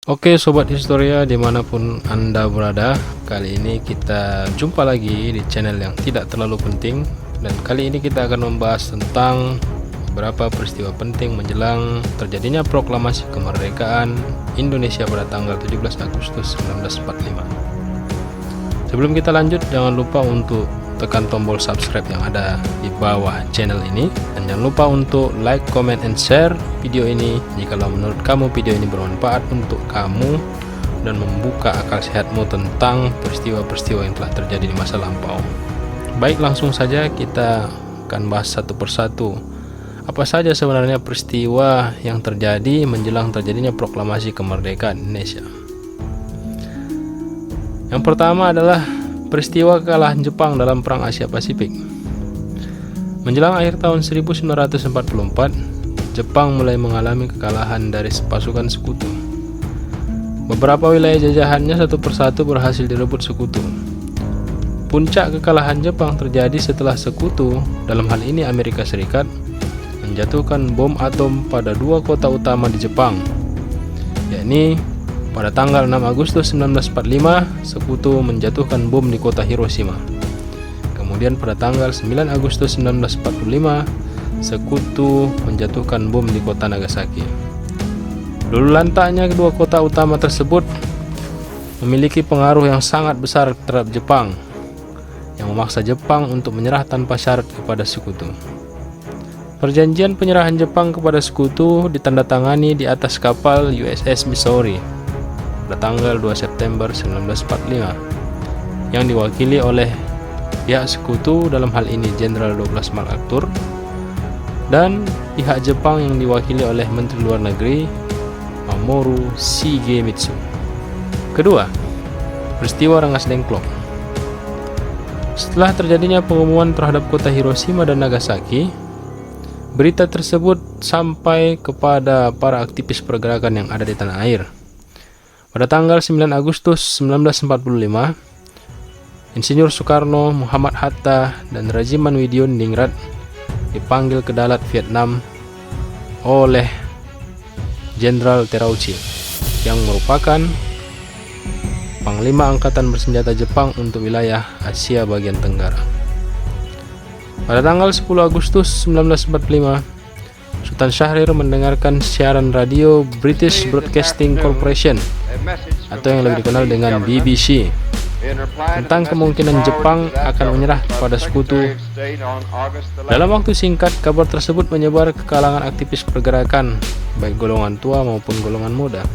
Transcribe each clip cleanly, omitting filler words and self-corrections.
Oke Sobat Historia dimanapun Anda berada, kali ini kita jumpa lagi di channel yang tidak terlalu penting. Dan kali ini kita akan membahas tentang beberapa peristiwa penting menjelang terjadinya proklamasi kemerdekaan Indonesia pada tanggal 17 Agustus 1945. Sebelum kita lanjut, jangan lupa untuk tekan tombol subscribe yang ada di bawah channel ini, dan jangan lupa untuk like, comment, and share video ini jikalau menurut kamu video ini bermanfaat untuk kamu dan membuka akal sehatmu tentang peristiwa-peristiwa yang telah terjadi di masa lampau. Baik, langsung saja kita akan bahas satu persatu apa saja sebenarnya peristiwa yang terjadi menjelang terjadinya proklamasi kemerdekaan Indonesia. Yang pertama adalah peristiwa kekalahan Jepang dalam Perang Asia Pasifik. Menjelang akhir tahun 1944, Jepang mulai mengalami kekalahan dari pasukan sekutu. Beberapa wilayah jajahannya satu persatu berhasil direbut sekutu. Puncak kekalahan Jepang terjadi setelah sekutu, dalam hal ini Amerika Serikat, menjatuhkan bom atom pada dua kota utama di Jepang, yakni pada tanggal 6 Agustus 1945, sekutu menjatuhkan bom di kota Hiroshima. Kemudian pada tanggal 9 Agustus 1945, sekutu menjatuhkan bom di kota Nagasaki. Lulu lantaknya kedua kota utama tersebut memiliki pengaruh yang sangat besar terhadap Jepang, yang memaksa Jepang untuk menyerah tanpa syarat kepada sekutu. Perjanjian penyerahan Jepang kepada sekutu ditandatangani di atas kapal USS Missouri pada tanggal 2 September 1945, yang diwakili oleh pihak sekutu, dalam hal ini Jenderal Douglas MacArthur, dan pihak Jepang yang diwakili oleh Menteri Luar Negeri Mamoru Shigemitsu. Kedua, peristiwa Rengas Dengklok. Setelah terjadinya pengumuman terhadap kota Hiroshima dan Nagasaki, berita tersebut sampai kepada para aktivis pergerakan yang ada di tanah air. Pada tanggal 9 Agustus 1945, Insinyur Soekarno, Muhammad Hatta, dan Rajiman Widyon-Dingrat dipanggil ke Dalat, Vietnam oleh Jenderal Terauchi, yang merupakan Panglima Angkatan Bersenjata Jepang untuk wilayah Asia bagian Tenggara. Pada tanggal 10 Agustus 1945, Sultan Syahrir mendengarkan siaran radio British Broadcasting Corporation, atau yang lebih dikenal dengan BBC, tentang kemungkinan Jepang akan menyerah kepada sekutu. Dalam waktu singkat, kabar tersebut menyebar ke kalangan aktivis pergerakan, baik golongan tua maupun golongan muda.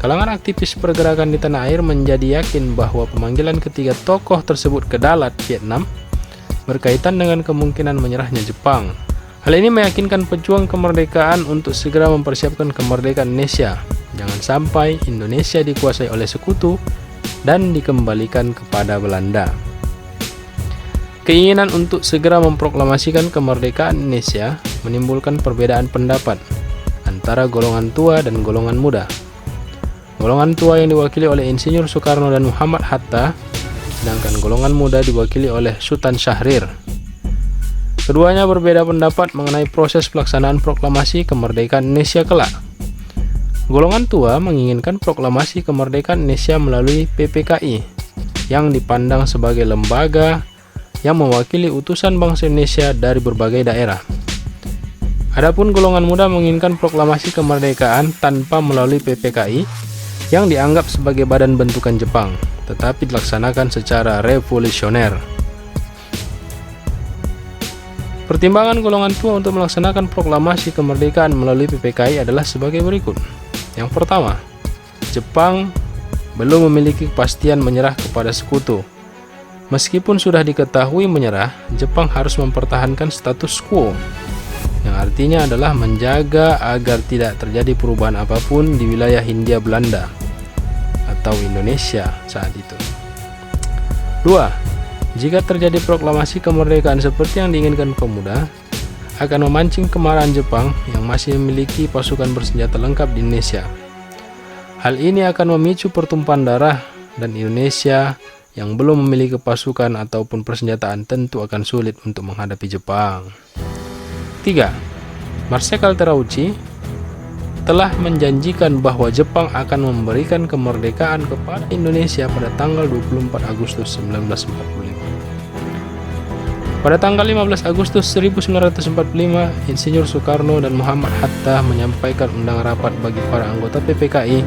Kalangan aktivis pergerakan di tanah air menjadi yakin bahwa pemanggilan ketiga tokoh tersebut ke Dalat, Vietnam, berkaitan dengan kemungkinan menyerahnya Jepang. Hal ini meyakinkan pejuang kemerdekaan untuk segera mempersiapkan kemerdekaan Indonesia. Jangan sampai Indonesia dikuasai oleh sekutu dan dikembalikan kepada Belanda. Keinginan untuk segera memproklamasikan kemerdekaan Indonesia menimbulkan perbedaan pendapat antara golongan tua dan golongan muda. Golongan tua yang diwakili oleh Insinyur Soekarno dan Muhammad Hatta, sedangkan golongan muda diwakili oleh Sultan Syahrir. Keduanya berbeda pendapat mengenai proses pelaksanaan proklamasi kemerdekaan Indonesia kelak. Golongan tua menginginkan proklamasi kemerdekaan Indonesia melalui PPKI, yang dipandang sebagai lembaga yang mewakili utusan bangsa Indonesia dari berbagai daerah. Adapun golongan muda menginginkan proklamasi kemerdekaan tanpa melalui PPKI, yang dianggap sebagai badan bentukan Jepang, tetapi dilaksanakan secara revolusioner. Pertimbangan golongan tua untuk melaksanakan proklamasi kemerdekaan melalui PPKI adalah sebagai berikut. Yang pertama, Jepang belum memiliki kepastian menyerah kepada sekutu. Meskipun sudah diketahui menyerah, Jepang harus mempertahankan status quo, yang artinya adalah menjaga agar tidak terjadi perubahan apapun di wilayah Hindia Belanda atau Indonesia saat itu. 2. Jika terjadi proklamasi kemerdekaan seperti yang diinginkan pemuda, akan memancing kemarahan Jepang yang masih memiliki pasukan bersenjata lengkap di Indonesia. Hal ini akan memicu pertumpahan darah, dan Indonesia yang belum memiliki pasukan ataupun persenjataan tentu akan sulit untuk menghadapi Jepang. 3. Marsekal Terauchi telah menjanjikan bahwa Jepang akan memberikan kemerdekaan kepada Indonesia pada tanggal 24 Agustus 1945. Pada tanggal 15 Agustus 1945, Insinyur Soekarno dan Muhammad Hatta menyampaikan undangan rapat bagi para anggota PPKI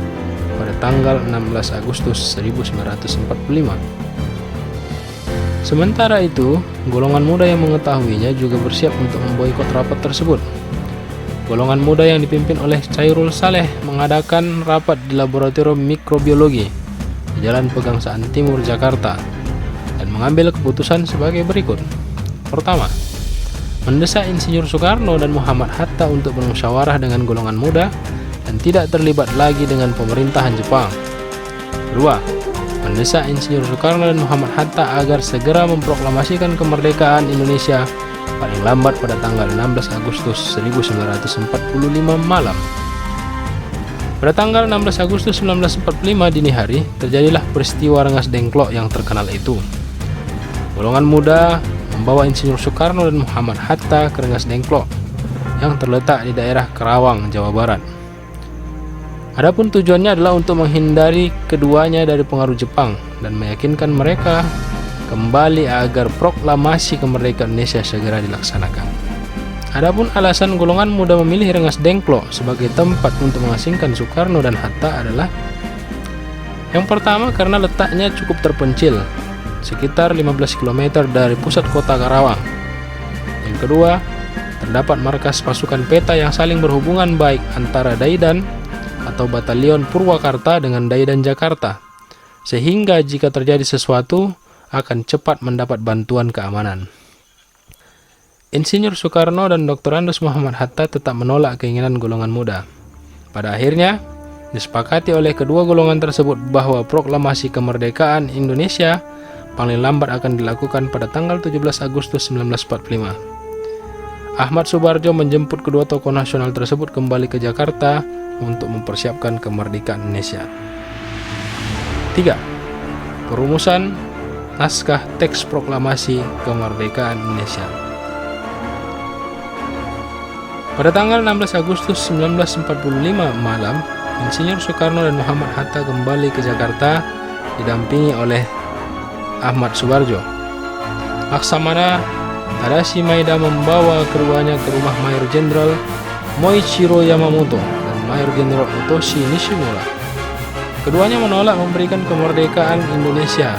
pada tanggal 16 Agustus 1945. Sementara itu, golongan muda yang mengetahuinya juga bersiap untuk memboikot rapat tersebut. Golongan muda yang dipimpin oleh Chairul Saleh mengadakan rapat di Laboratorium Mikrobiologi di Jalan Pegangsaan Timur, Jakarta, dan mengambil keputusan sebagai berikut. Pertama, mendesak Insinyur Soekarno dan Muhammad Hatta untuk bermusyawarah dengan golongan muda dan tidak terlibat lagi dengan pemerintahan Jepang. Kedua, mendesak Insinyur Soekarno dan Muhammad Hatta agar segera memproklamasikan kemerdekaan Indonesia paling lambat pada tanggal 16 Agustus 1945 malam. Pada tanggal 16 Agustus 1945 dini hari, terjadilah peristiwa Rengas Dengklok yang terkenal itu. Golongan muda membawa Insinyur Soekarno dan Muhammad Hatta ke Rengas Dengklok yang terletak di daerah Karawang, Jawa Barat. Adapun tujuannya adalah untuk menghindari keduanya dari pengaruh Jepang dan meyakinkan mereka kembali agar proklamasi kemerdekaan Indonesia segera dilaksanakan. Adapun alasan golongan muda memilih Rengas Dengklok sebagai tempat untuk mengasingkan Soekarno dan Hatta adalah: yang pertama, karena letaknya cukup terpencil, sekitar 15 km dari pusat kota Karawang. Yang kedua, terdapat markas pasukan peta yang saling berhubungan baik antara Daidan atau Batalion Purwakarta dengan Daidan Jakarta, sehingga jika terjadi sesuatu akan cepat mendapat bantuan keamanan. Insinyur Soekarno dan Dr. Andes Muhammad Hatta tetap menolak keinginan golongan muda. Pada akhirnya, disepakati oleh kedua golongan tersebut bahwa proklamasi kemerdekaan Indonesia paling lambat akan dilakukan pada tanggal 17 Agustus 1945. Ahmad Subarjo menjemput kedua tokoh nasional tersebut kembali ke Jakarta untuk mempersiapkan kemerdekaan Indonesia. 3. Perumusan naskah teks proklamasi kemerdekaan Indonesia. Pada tanggal 16 Agustus 1945 malam, Insinyur Soekarno dan Muhammad Hatta kembali ke Jakarta didampingi oleh Ahmad Subarjo. Laksamana Tadashi Maeda membawa keduanya ke rumah Mayor Jenderal Moichiro Yamamoto dan Mayor Jenderal Otoshi Nishimura. Keduanya menolak memberikan kemerdekaan Indonesia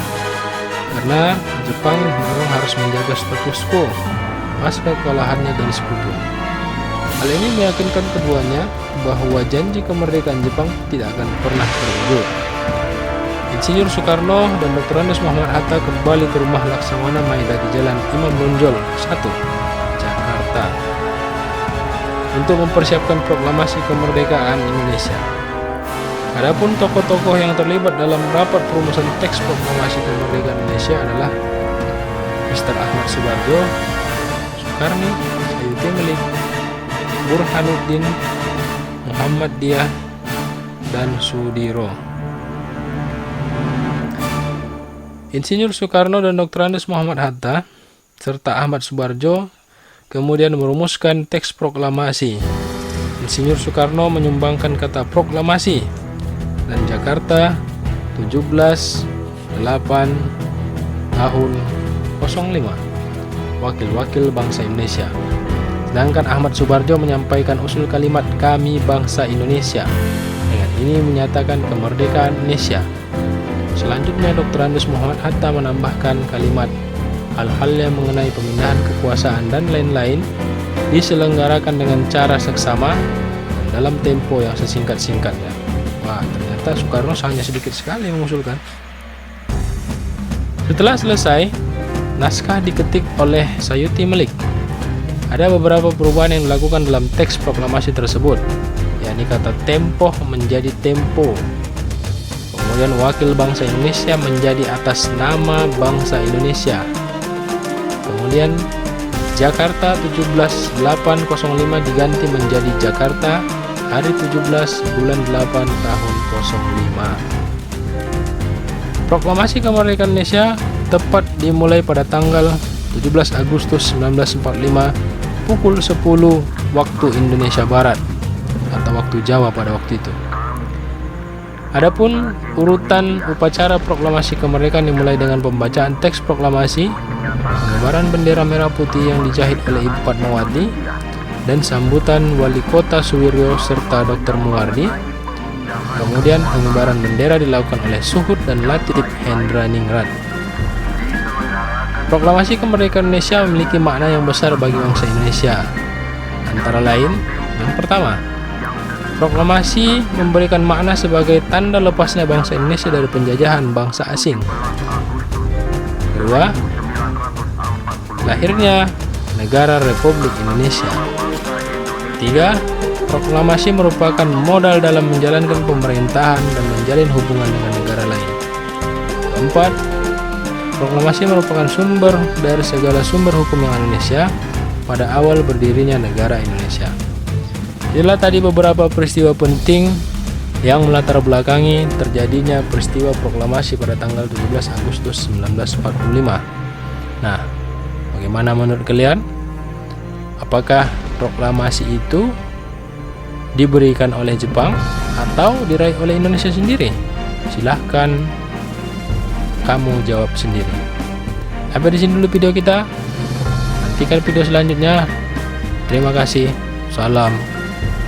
karena Jepang memang harus menjaga status quo pasca kekalahannya dari Sekutu. Hal ini meyakinkan keduanya bahwa janji kemerdekaan Jepang tidak akan pernah terwujud. Insinyur Soekarno dan Dr. Andes Muhammad Hatta kembali ke rumah Laksamana Maeda di Jalan Imam Bonjol 1, Jakarta, untuk mempersiapkan proklamasi kemerdekaan Indonesia. Adapun tokoh-tokoh yang terlibat dalam rapat perumusan teks proklamasi kemerdekaan Indonesia adalah Mr. Ahmad Subarjo, Soekarni, Sayuti Melik, Burhanuddin, Muhammad Diyah, dan Sudiro. Insinyur Soekarno dan Dr. Andes Muhammad Hatta serta Ahmad Subarjo kemudian merumuskan teks proklamasi. Insinyur Soekarno menyumbangkan kata proklamasi dan Jakarta 17/8 tahun 05 Wakil-wakil bangsa Indonesia. Sedangkan Ahmad Subarjo menyampaikan usul kalimat kami bangsa Indonesia. Dengan ini menyatakan kemerdekaan Indonesia. Selanjutnya Dr. Andes Muhammad Hatta menambahkan kalimat hal-hal yang mengenai pemindahan kekuasaan dan lain-lain diselenggarakan dengan cara seksama dan dalam tempo yang sesingkat-singkatnya. Wah, ternyata Soekarno hanya sedikit sekali mengusulkan. Setelah selesai, naskah diketik oleh Sayuti Melik. Ada beberapa perubahan yang dilakukan dalam teks proklamasi tersebut, yakni kata tempo menjadi tempo. Kemudian wakil bangsa Indonesia menjadi atas nama bangsa Indonesia. Kemudian Jakarta 17/8/05 diganti menjadi Jakarta hari 17 bulan 8 tahun 05. Proklamasi kemerdekaan Indonesia tepat dimulai pada tanggal 17 Agustus 1945 pukul 10 waktu Indonesia Barat atau waktu Jawa pada waktu itu. Adapun urutan upacara proklamasi kemerdekaan dimulai dengan pembacaan teks proklamasi, pengibaran bendera merah putih yang dijahit oleh Ibu Fatmawati, dan sambutan Wali Kota Suwiryo serta Dr. Muwardi. Kemudian pengibaran bendera dilakukan oleh Suhud dan Latif Hendraningrat. Proklamasi kemerdekaan Indonesia memiliki makna yang besar bagi bangsa Indonesia. Antara lain, yang pertama, proklamasi memberikan makna sebagai tanda lepasnya bangsa Indonesia dari penjajahan bangsa asing. Kedua, lahirnya negara Republik Indonesia. Tiga, proklamasi merupakan modal dalam menjalankan pemerintahan dan menjalin hubungan dengan negara lain. Keempat, proklamasi merupakan sumber dari segala sumber hukum yang Indonesia pada awal berdirinya negara Indonesia. Inilah tadi beberapa peristiwa penting yang melatar belakangi terjadinya peristiwa proklamasi pada tanggal 17 Agustus 1945. Nah, bagaimana menurut kalian? Apakah proklamasi itu diberikan oleh Jepang atau diraih oleh Indonesia sendiri? Silahkan kamu jawab sendiri. Sampai di sini dulu video kita. Nantikan video selanjutnya. Terima kasih. Salam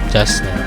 Jasnya.